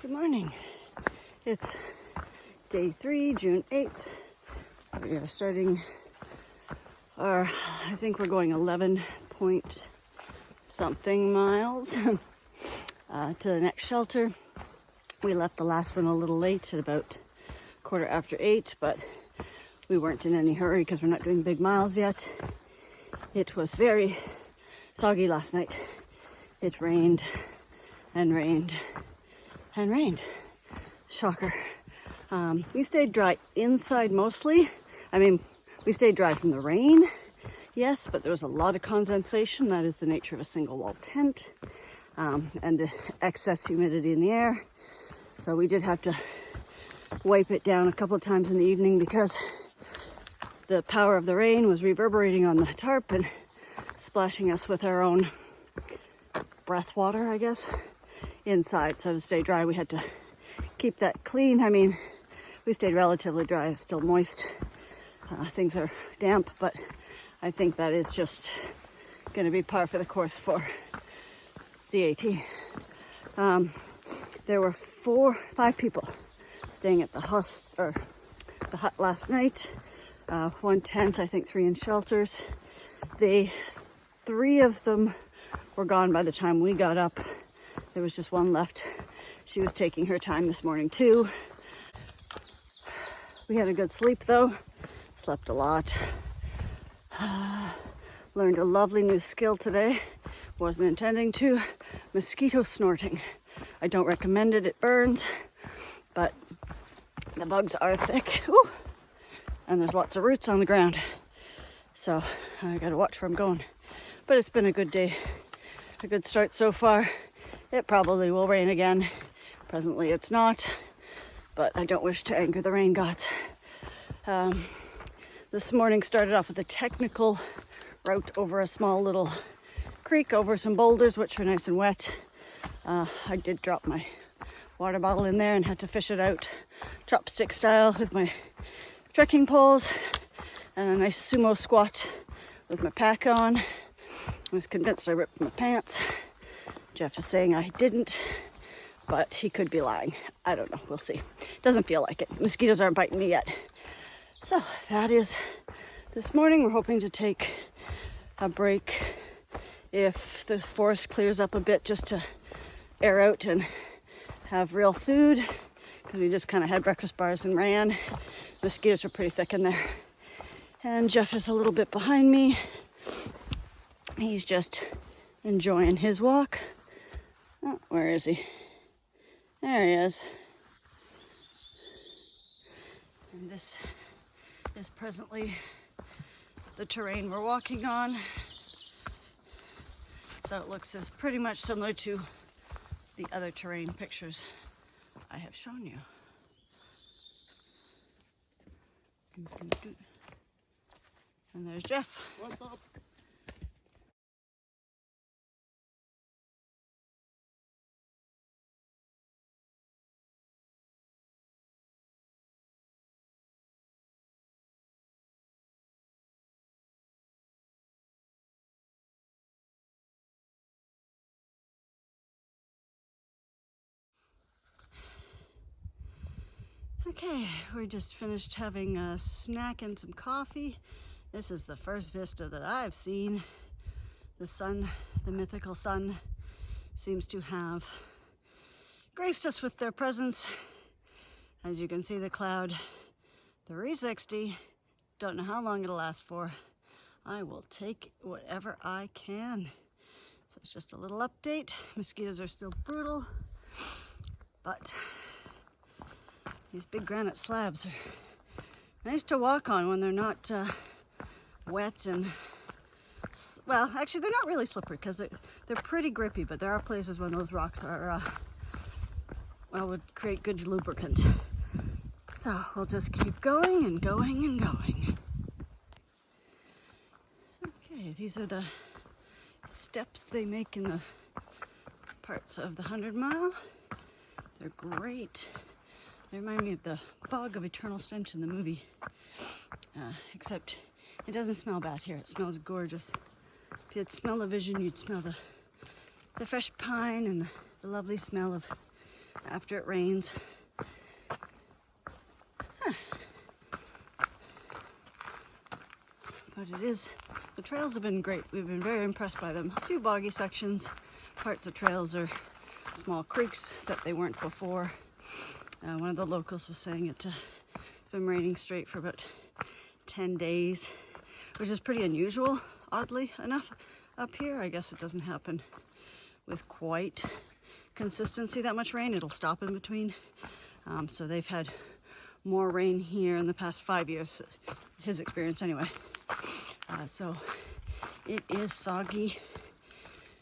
Good morning. It's day 3, June 8th. We are starting I think we're going 11 point something miles to the next shelter. We left the last one a little late at about 8:15, but we weren't in any hurry because we're not doing big miles yet. It was very soggy last night. It rained and rained and rained. Shocker. We stayed dry inside mostly. We stayed dry from the rain, yes, but there was a lot of condensation. That is the nature of a single wall tent, and the excess humidity in the air. So we did have to wipe it down a couple of times in the evening because the power of the rain was reverberating on the tarp and splashing us with our own breath water, I guess, inside. So to stay dry, we had to keep that clean. We stayed relatively dry. It's still moist. Things are damp, but I think that is just going to be par for the course for the AT. There were 5 people staying at the hut last night. 1 tent, I think 3 in shelters. 3 of them were gone by the time we got up. There was just 1 left. She was taking her time this morning too. We had a good sleep though. Slept a lot. Learned a lovely new skill today. Wasn't intending to. Mosquito snorting. I don't recommend it. It burns. But the bugs are thick. Ooh. And there's lots of roots on the ground. So I gotta watch where I'm going. But it's been a good day. A good start so far. It probably will rain again. Presently it's not. But I don't wish to anger the rain gods. This morning started off with a technical route over a small little creek, over some boulders, which are nice and wet. I did drop my water bottle in there and had to fish it out chopstick style with my trekking poles and a nice sumo squat with my pack on. I was convinced I ripped my pants. Jeff is saying I didn't, but he could be lying. I don't know. We'll see. Doesn't feel like it. Mosquitoes aren't biting me yet. So that is this morning. We're hoping to take a break if the forest clears up a bit, just to air out and have real food, because we just kind of had breakfast bars and ran. Mosquitoes are pretty thick in there. And Jeff is a little bit behind me. He's just enjoying his walk. Oh, where is he? There he is. And this is presently the terrain we're walking on. So it looks as pretty much similar to the other terrain pictures I have shown you. And there's Jeff. What's up? Okay, we just finished having a snack and some coffee. This is the first vista that I've seen. The sun, the mythical sun, seems to have graced us with their presence. As you can see, the cloud 360. Don't know how long it'll last for. I will take whatever I can. So it's just a little update. Mosquitoes are still brutal, but these big granite slabs are nice to walk on when they're not wet and, well, actually they're not really slippery because they're pretty grippy, but there are places when those rocks are, would create good lubricant. So we'll just keep going and going and going. Okay, these are the steps they make in the parts of the 100 mile. They're great. They remind me of the Fog of Eternal Stench in the movie, except it doesn't smell bad here. It smells gorgeous. If you'd smell the vision, you'd smell the fresh pine and the lovely smell of after it rains. But the trails have been great. We've been very impressed by them. A few boggy sections, parts of trails are small creeks that they weren't before. One of the locals was saying it's been raining straight for about 10 days, which is pretty unusual, oddly enough, up here. I guess it doesn't happen with quite consistency, that much rain. It'll stop in between. So they've had more rain here in the past 5 years, his experience anyway. So it is soggy,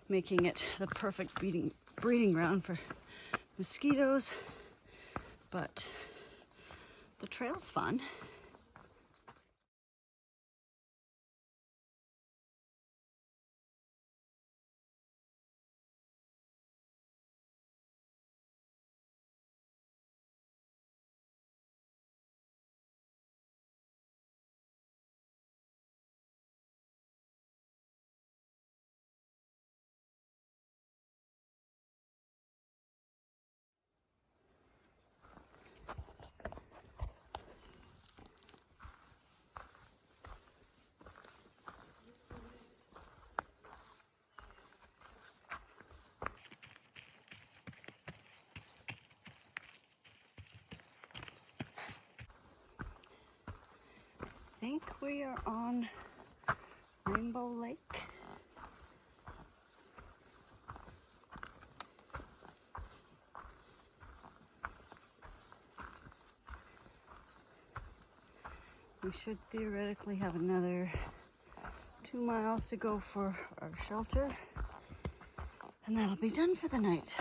making it the perfect breeding ground for mosquitoes, but the trail's fun. I think we are on Rainbow Lake. We should theoretically have another 2 miles to go for our shelter, and that'll be done for the night.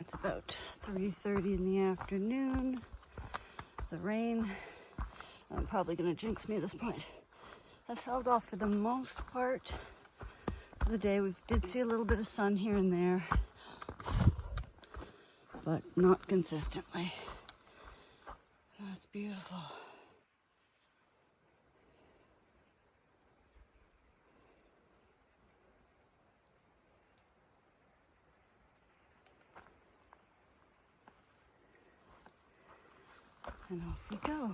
It's about 3:30 in the afternoon. The rain, I'm probably gonna jinx me at this point, has held off for the most part of the day. We did see a little bit of sun here and there, but not consistently. That's beautiful. And off we go.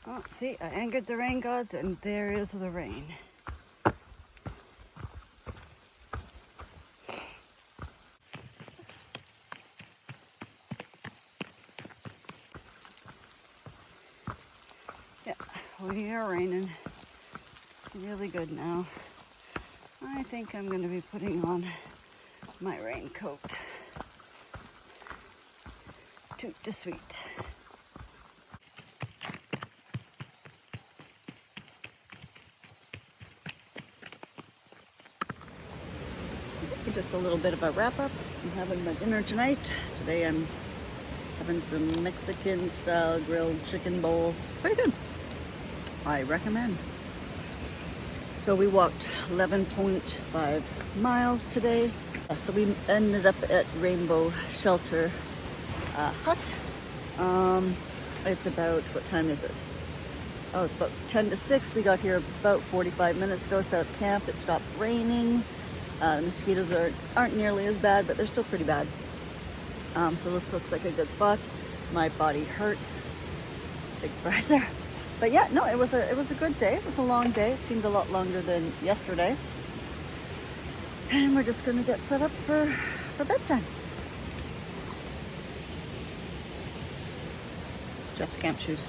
Oh, see, I angered the rain gods, and there is the rain. Yeah, we are raining really good now. I think I'm going to be putting on my raincoat. Toot to sweet. Just a little bit of a wrap up. I'm having my dinner tonight. Today I'm having some Mexican style grilled chicken bowl. Very good. I recommend. So we walked 11.5 miles today. So we ended up at Rainbow Shelter Hut. It's about, what time is it? Oh, it's about 10 to 6. We got here about 45 minutes ago, set up camp. It stopped raining. The mosquitoes aren't nearly as bad, but they're still pretty bad. So this looks like a good spot. My body hurts. Big surprise there. But yeah, no, it was a good day. It was a long day. It seemed a lot longer than yesterday. And we're just gonna get set up for bedtime. Jeff's camp shoes.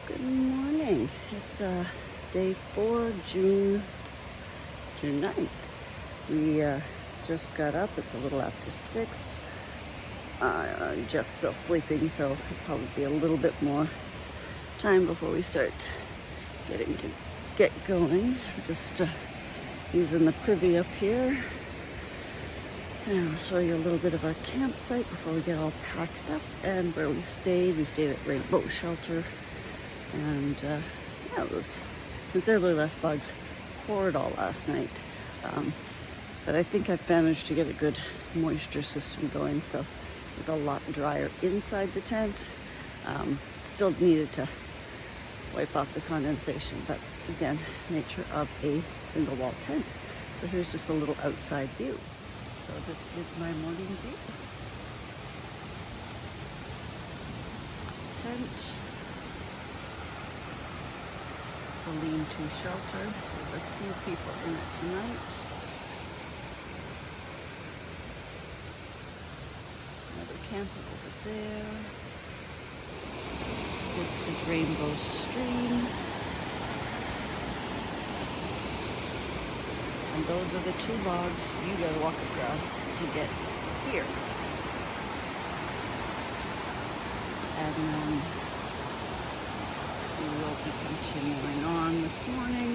Good morning. It's day 4, June 9th. We just got up. It's a little after 6. Jeff's still sleeping, so it'll probably be a little bit more time before we start get going. We're just using the privy up here. And I'll show you a little bit of our campsite before we get all packed up and where we stayed. We stayed at Rainbow Shelter, and yeah, it was considerably less bugs. Poured all last night, but I think I've managed to get a good moisture system going, so it was a lot drier inside the tent. Still needed to wipe off the condensation, but again, nature of a single wall tent. So here's just a little outside view. So this is my morning view. Tent. The lean-to shelter. There's a few people in it tonight. Another camper over there. This is Rainbow Stream. And those are the two logs you gotta walk across to get here. And then we will be continuing on this morning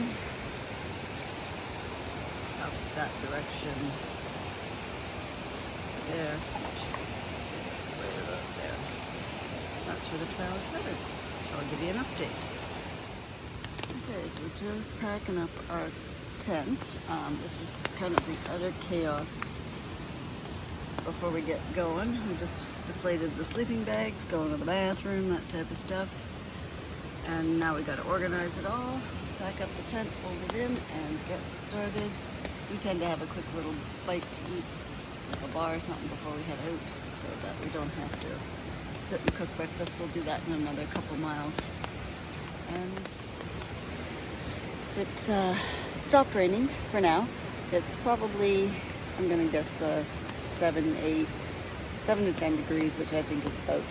up that direction there. Right there. That's where the trail is headed. So I'll give you an update. Okay, so we're just packing up our tent. This is kind of the utter chaos before we get going. We just deflated the sleeping bags, going to the bathroom, that type of stuff. And now we got to organize it all, pack up the tent, fold it in, and get started. We tend to have a quick little bite to eat, like a bar or something before we head out, so that we don't have to sit and cook breakfast. We'll do that in another couple miles. And it's stopped raining for now. It's probably, I'm gonna guess, the 7 to 10 degrees, which I think is about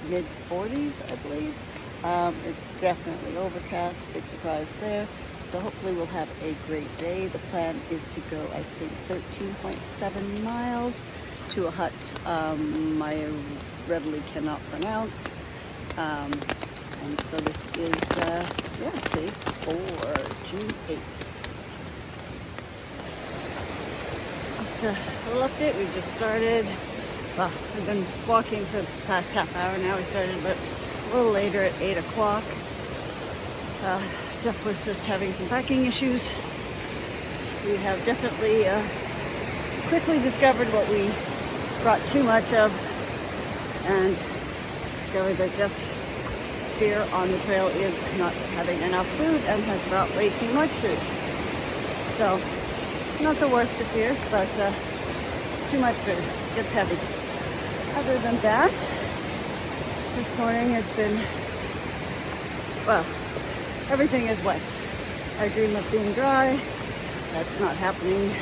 mid 40s, I believe. It's definitely overcast, big surprise there. So hopefully we'll have a great day. The plan is to go, I think, 13.7 miles to a hut I readily cannot pronounce. And so this is, day 4, June 8th. Just a little update, we've just started. Well, I've been walking for the past half hour now. We started about a little later at 8 o'clock. Jeff was just having some packing issues. We have definitely quickly discovered what we brought too much of, and discovered that Jeff's fear on the trail is not having enough food and has brought way too much food. So, not the worst of fears, but too much food. Gets heavy. Other than that, this morning has been, well, everything is wet. I dream of being dry. That's not happening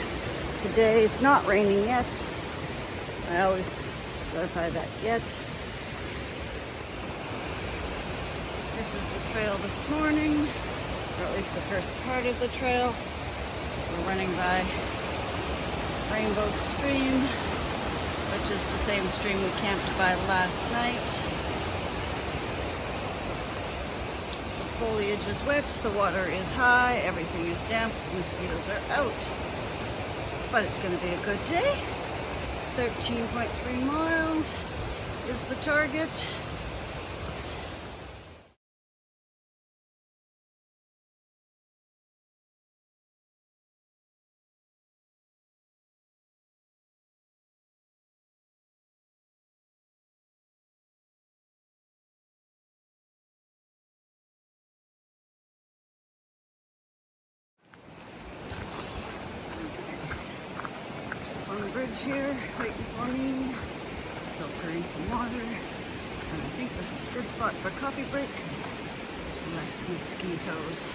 today. It's not raining yet. I always clarify that yet. This is the trail this morning, or at least the first part of the trail. We're running by Rainbow Stream, which is the same stream we camped by last night. The foliage is wet, the water is high, everything is damp, mosquitoes are out. But it's going to be a good day. 13.3 miles is the target. On the bridge here, waiting for me, filtering some water, and I think this is a good spot for a coffee break because less mosquitoes,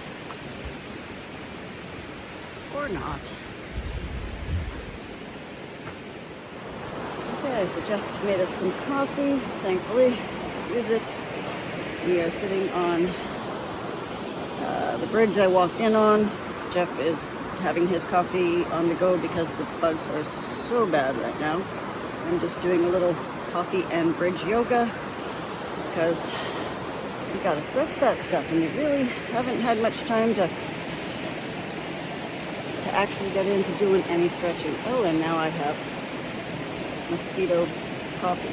or not. Okay, so Jeff made us some coffee, thankfully, use it. We are sitting on the bridge I walked in on. Jeff is having his coffee on the go because the bugs are so bad right now. I'm just doing a little coffee and bridge yoga because you gotta stretch that stuff, and you really haven't had much time to actually get into doing any stretching. Oh, and now I have mosquito coffee.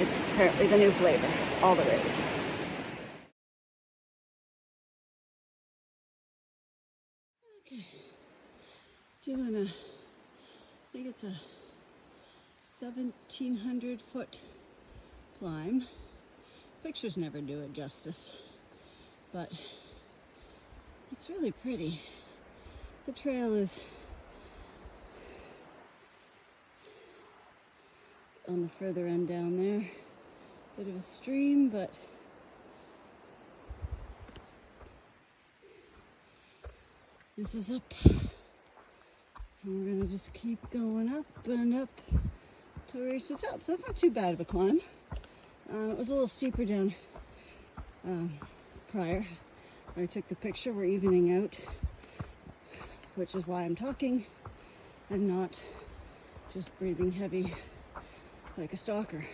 It's apparently the new flavor. All the rage. Okay. Doing I think it's a 1,700 foot climb. Pictures never do it justice, but it's really pretty. The trail is on the further end down there. Bit of a stream, but this is up. And we're gonna just keep going up and up till we reach the top. So it's not too bad of a climb. It was a little steeper down prior where I took the picture. We're evening out, which is why I'm talking and not just breathing heavy like a stalker.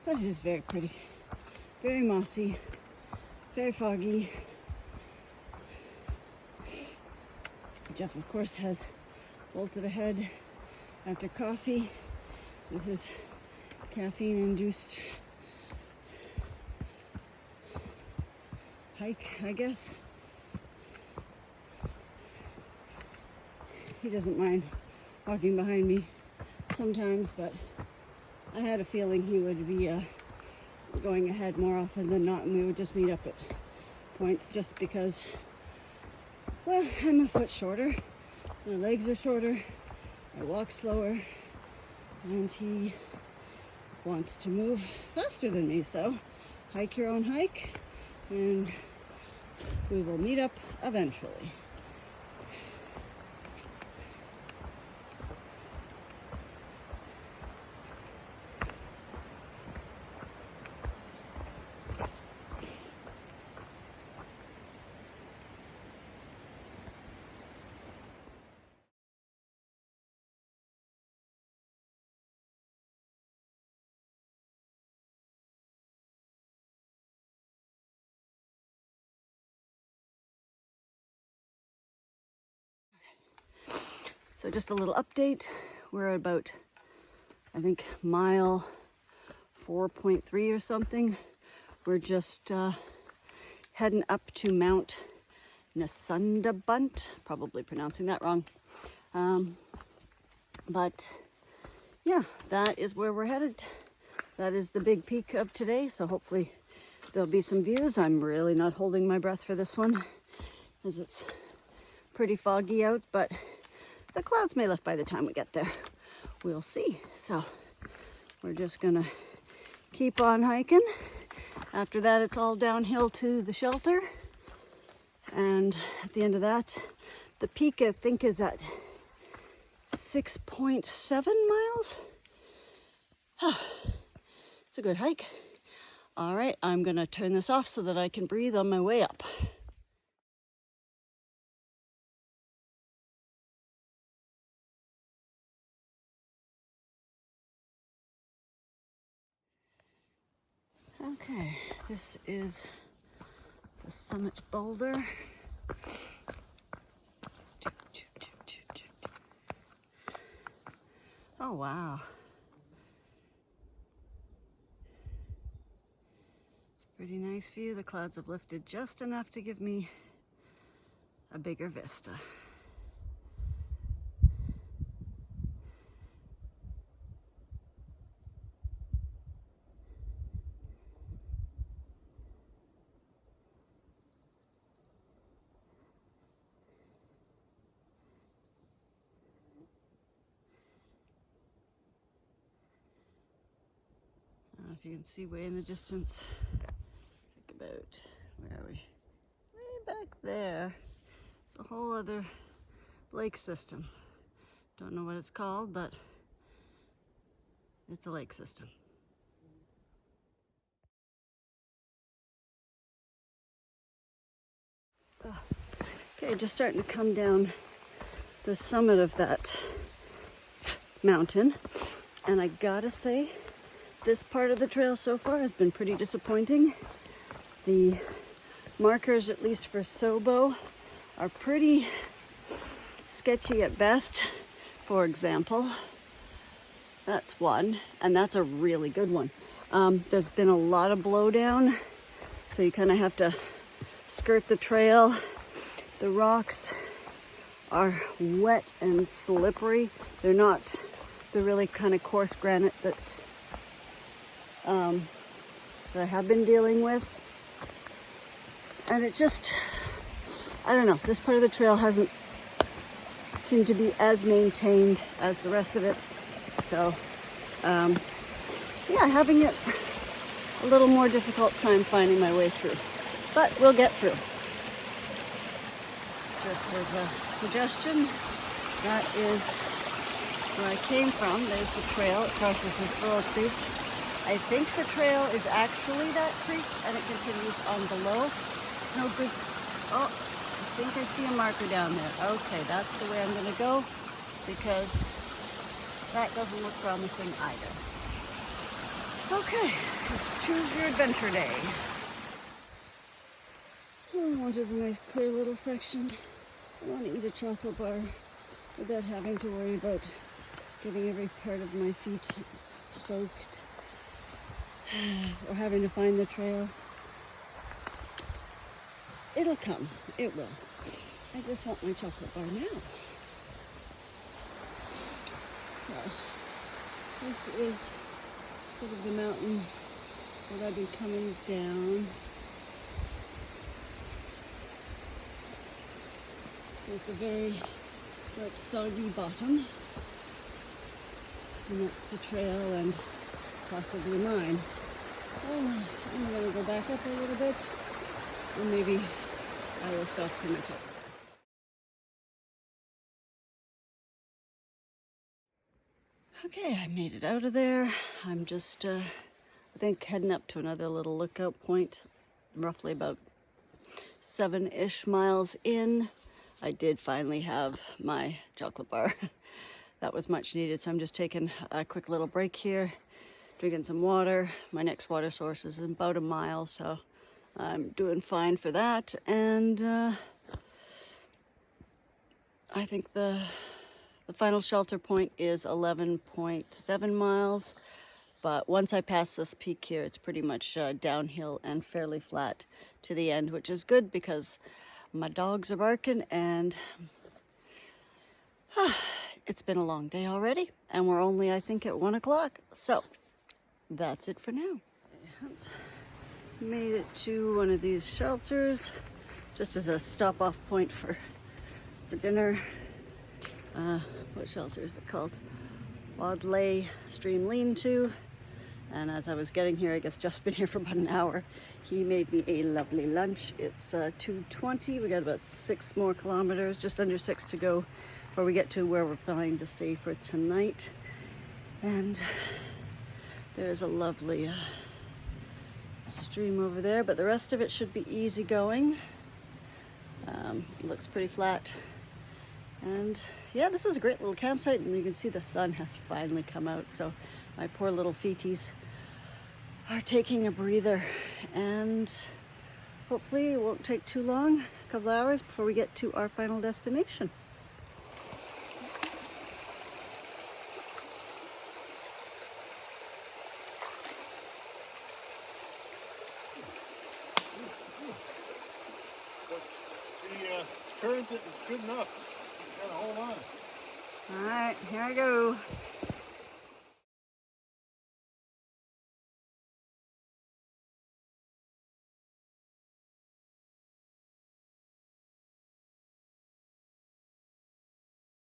But it is very pretty, very mossy, very foggy. Jeff, of course, has bolted ahead after coffee with his caffeine-induced hike, I guess. He doesn't mind walking behind me sometimes, but I had a feeling he would be going ahead more often than not, and we would just meet up at points just because, well, I'm a foot shorter, my legs are shorter, I walk slower, and he wants to move faster than me, so hike your own hike, and we will meet up eventually. So just a little update. We're at about, I think, mile 4.3 or something. We're just heading up to Mount Nasundabunt, probably pronouncing that wrong. But yeah, that is where we're headed. That is the big peak of today, so hopefully there'll be some views. I'm really not holding my breath for this one, as it's pretty foggy out, but the clouds may lift by the time we get there. We'll see. So we're just gonna keep on hiking. After that, it's all downhill to the shelter. And at the end of that, the peak, I think, is at 6.7 miles. It's a good hike. All right, I'm gonna turn this off so that I can breathe on my way up. Okay, this is the summit boulder. Oh, wow. It's a pretty nice view. The clouds have lifted just enough to give me a bigger vista. I don't know if you can see way in the distance. Think about, where are we? Way back there. It's a whole other lake system. Don't know what it's called, but it's a lake system. Okay, just starting to come down the summit of that mountain, and I gotta say, this part of the trail so far has been pretty disappointing. The markers, at least for Sobo, are pretty sketchy at best. For example, that's one, and that's a really good one. There's been a lot of blowdown, so you kind of have to skirt the trail. The rocks are wet and slippery. They're really kind of coarse granite that I have been dealing with. And it just, I don't know, this part of the trail hasn't seemed to be as maintained as the rest of it. So, yeah, having it a little more difficult time finding my way through. But we'll get through. Just as a suggestion, that is where I came from. There's the trail. It crosses the Thru-Hike Creek. I think the trail is actually that creek, and it continues on below. No good. Oh, I think I see a marker down there. Okay, that's the way I'm going to go, because that doesn't look promising either. Okay, let's choose your adventure day. Oh, which is a nice clear little section. I want to eat a chocolate bar without having to worry about getting every part of my feet soaked or having to find the trail. It'll come. It will. I just want my chocolate bar now. So, this is sort of the mountain that I've been coming down. With a very soggy bottom. And that's the trail and possibly mine. Oh, I'm going to go back up a little bit, and maybe I will stop pretty much up. Okay, I made it out of there. I'm just, I think, heading up to another little lookout point, roughly about 7-ish miles in. I did finally have my chocolate bar. That was much needed, so I'm just taking a quick little break here, drinking some water. My next water source is about a mile, so I'm doing fine for that. And I think the final shelter point is 11.7 miles. But once I pass this peak here, it's pretty much downhill and fairly flat to the end, which is good because my dogs are barking and it's been a long day already. And we're only, I think, at 1 o'clock. So that's it for now. Oops. Made it to one of these shelters just as a stop-off point for dinner. What shelter is it called? Wadley Stream Lean-To. And as I was getting here, I guess Jeff's been here for about an hour. He made me a lovely lunch. It's 2:20. We got about 6 more kilometers, just under 6 to go before we get to where we're planning to stay for tonight. And there's a lovely stream over there, but the rest of it should be easy going. It looks pretty flat. And yeah, this is a great little campsite, and you can see the sun has finally come out, so my poor little feeties are taking a breather, and hopefully it won't take too long, a couple hours before we get to our final destination. The current is good enough. You gotta hold on. All right, here I go.